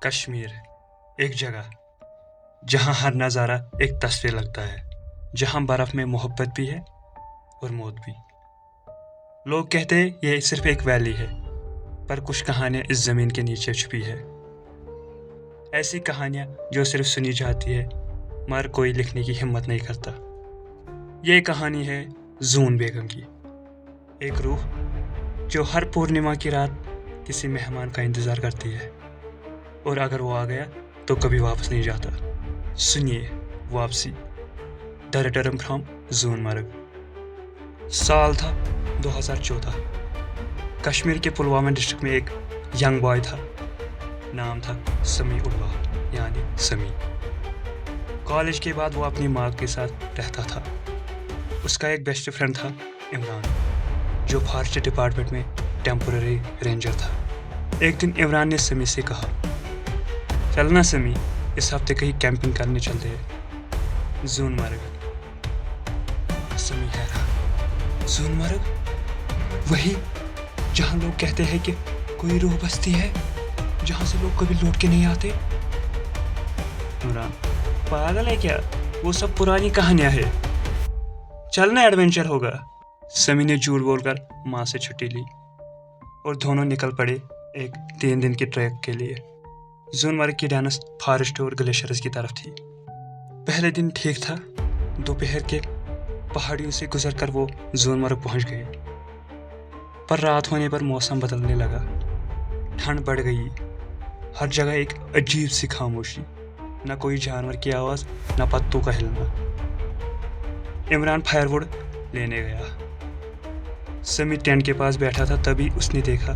कश्मीर, एक जगह जहाँ हर नज़ारा एक तस्वीर लगता है, जहाँ बर्फ़ में मोहब्बत भी है और मौत भी। लोग कहते हैं ये सिर्फ एक वैली है, पर कुछ कहानियाँ इस ज़मीन के नीचे छुपी है। ऐसी कहानियाँ जो सिर्फ सुनी जाती है मगर कोई लिखने की हिम्मत नहीं करता। ये कहानी है जून बेगम की, एक रूह जो हर पूर्णिमा की रात किसी मेहमान का इंतज़ार करती है, और अगर वो आ गया तो कभी वापस नहीं जाता। सुनिए वापसी, द रिटर्न फ्रॉम जूनमर्ग। साल था 2014। कश्मीर के पुलवामा डिस्ट्रिक्ट में एक यंग बॉय था, नाम था समी उल्लाह यानी समी। कॉलेज के बाद वो अपनी माँ के साथ रहता था। उसका एक बेस्ट फ्रेंड था इमरान, जो फॉरेस्ट डिपार्टमेंट में टेम्पोररी रेंजर था। एक दिन इमरान ने समी से कहा, चलना समी, इस हफ्ते कहीं कैंपिंग करने चलते हैं जूनमर्ग। समी हैरान, जूनमर्ग? वही जहाँ लोग कहते हैं कि कोई रूह बसती है, जहाँ से लोग कभी लौट के नहीं आते। इमरान, पागल है क्या? वो सब पुरानी कहानियां हैं, चलना एडवेंचर होगा। समी ने झूठ बोलकर माँ से छुट्टी ली और दोनों निकल पड़े एक 3 दिन की ट्रैक के लिए। जूनमर्ग की डायनेस फॉरेस्ट और ग्लेशियर्स की तरफ थी। पहले दिन ठीक था। दोपहर के पहाड़ियों से गुजरकर वो जूनमर्ग पहुंच गए, पर रात होने पर मौसम बदलने लगा। ठंड बढ़ गई। हर जगह एक अजीब सी खामोशी, न कोई जानवर की आवाज़, न पत्तों का हिलना। इमरान फायरवुड लेने गया। समी टेंट के पास बैठा था, तभी उसने देखा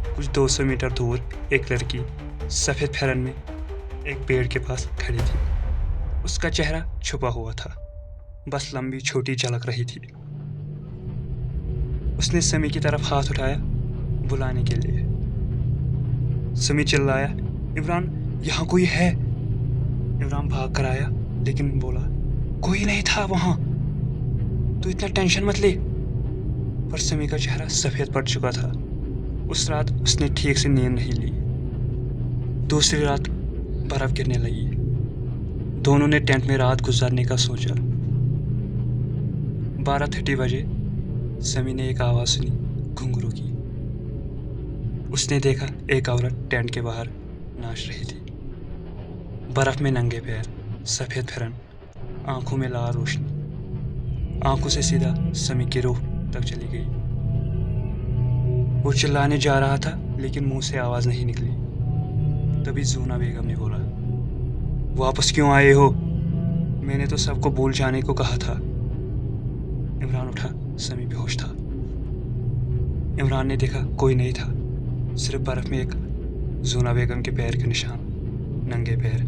कुछ 200 मीटर दूर एक लड़की सफ़ेद फेरन में एक पेड़ के पास खड़ी थी। उसका चेहरा छुपा हुआ था, बस लंबी छोटी झलक रही थी। उसने समी की तरफ हाथ उठाया बुलाने के लिए। समी चिल्लाया, इमरान यहाँ कोई है। इमरान भाग कर आया, लेकिन बोला, कोई नहीं था वहाँ, तो इतना टेंशन मत ले। पर समी का चेहरा सफ़ेद पड़ चुका था। उस रात उसने ठीक से नींद नहीं ली। दूसरी रात बर्फ़ गिरने लगी। दोनों ने टेंट में रात गुजारने का सोचा। 12:30 बजे समी ने एक आवाज़ सुनी, घुंघरू की। उसने देखा एक औरत टेंट के बाहर नाच रही थी। बर्फ़ में नंगे पैर, सफ़ेद फेरन, आंखों में लाल रोशनी। आंखों से सीधा समी की रूह तक चली गई। वो चिल्लाने जा रहा था, लेकिन मुंह से आवाज़ नहीं निकली। तभी जूना बेगम ने बोला, वापस क्यों आए हो? मैंने तो सबको भूल जाने को कहा था। इमरान उठा, समी बेहोश था। इमरान ने देखा कोई नहीं था, सिर्फ बर्फ़ में एक जूना बेगम के पैर के निशान, नंगे पैर,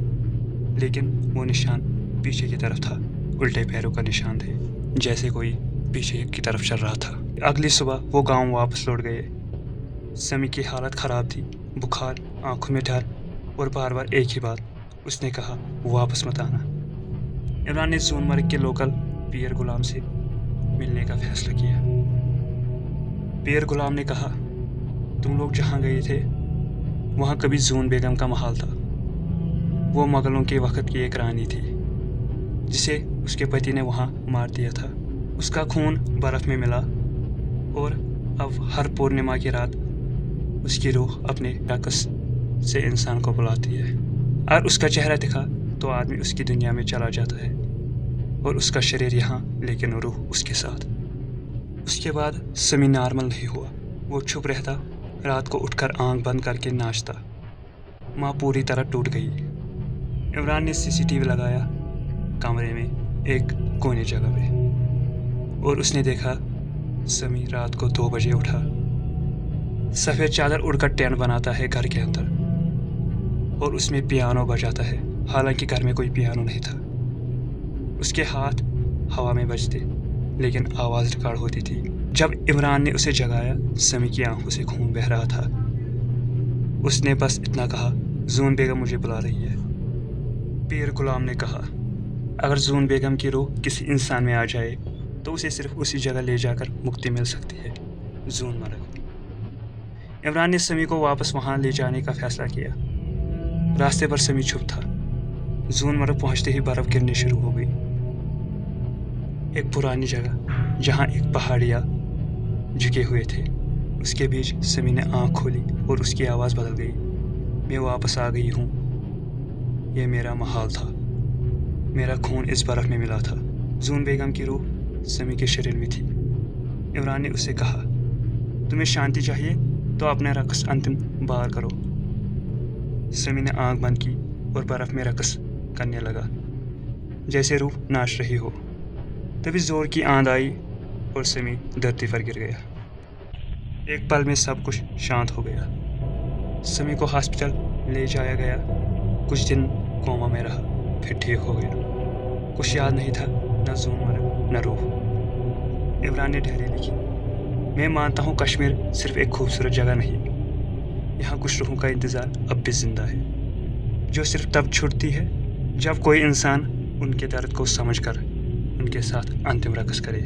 लेकिन वो निशान पीछे की तरफ था। उल्टे पैरों का निशान थे, जैसे कोई पीछे की तरफ चल रहा था। अगली सुबह वो गांव वापस लौट गए। समी की हालत ख़राब थी, बुखार, आंखों में डर और बार बार एक ही बात। उसने कहा, वापस मत आना। इमरान ने सोनमर्ग के लोकल पीर गुलाम से मिलने का फैसला किया। पीर गुलाम ने कहा, तुम लोग जहाँ गए थे वहाँ कभी जून बेगम का महल था। वो मुगलों के वक़्त की एक रानी थी, जिसे उसके पति ने वहाँ मार दिया था। उसका खून बर्फ़ में मिला और अब हर पूर्णिमा की रात उसकी रूह अपने रक़स से इंसान को बुलाती है। और उसका चेहरा दिखा तो आदमी उसकी दुनिया में चला जाता है, और उसका शरीर यहाँ, लेकिन रूह उसके साथ। उसके बाद समी नॉर्मल नहीं हुआ। वो चुप रहता, रात को उठकर आंख बंद करके नाचता। माँ पूरी तरह टूट गई। इमरान ने CCTV लगाया कमरे में एक कोने जगह पे, और उसने देखा समी रात को 2 बजे उठा, सफ़ेद चादर उड़कर टेंट बनाता है घर के अंदर, और उसमें पियानो बजाता है। हालांकि घर में कोई पियानो नहीं था। उसके हाथ हवा में बजते, लेकिन आवाज़ रिकॉर्ड होती थी। जब इमरान ने उसे जगाया, समी की आंखों से खून बह रहा था। उसने बस इतना कहा, जून बेगम मुझे बुला रही है। पीर गुलाम ने कहा, अगर जून बेगम की रूह किसी इंसान में आ जाए तो उसे सिर्फ उसी जगह ले जाकर मुक्ति मिल सकती है, जूनमर्ग। इमरान ने समी को वापस वहाँ ले जाने का फैसला किया। रास्ते पर समी चुप था। जून मर्ग पहुंचते ही बर्फ गिरनी शुरू हो गई। एक पुरानी जगह जहां एक पहाड़िया झुके हुए थे, उसके बीच समी ने आंख खोली और उसकी आवाज़ बदल गई। मैं वापस आ गई हूँ। ये मेरा महल था। मेरा खून इस बर्फ में मिला था। जून बेगम की रूह समी के शरीर में थी। इमरान ने उससे कहा, तुम्हें शांति चाहिए तो अपना रक़्स अंतिम बार करो। समी ने आंख बंद की और बर्फ में रक़्स करने लगा जैसे रूह नाच रही हो। तभी ज़ोर की आंध आई और समी धरती पर गिर गया। एक पल में सब कुछ शांत हो गया। समी को हॉस्पिटल ले जाया गया। कुछ दिन कोमा में रहा, फिर ठीक हो गया। कुछ याद नहीं था, न जून मर्ग न रूह। इमरान ने डायरी लिखी, मैं मानता हूँ कश्मीर सिर्फ एक खूबसूरत जगह नहीं, यहाँ कुछ रूहों का इंतज़ार अब भी ज़िंदा है, जो सिर्फ तब छूटती है जब कोई इंसान उनके दर्द को समझकर उनके साथ अंतिम रक़्स करे।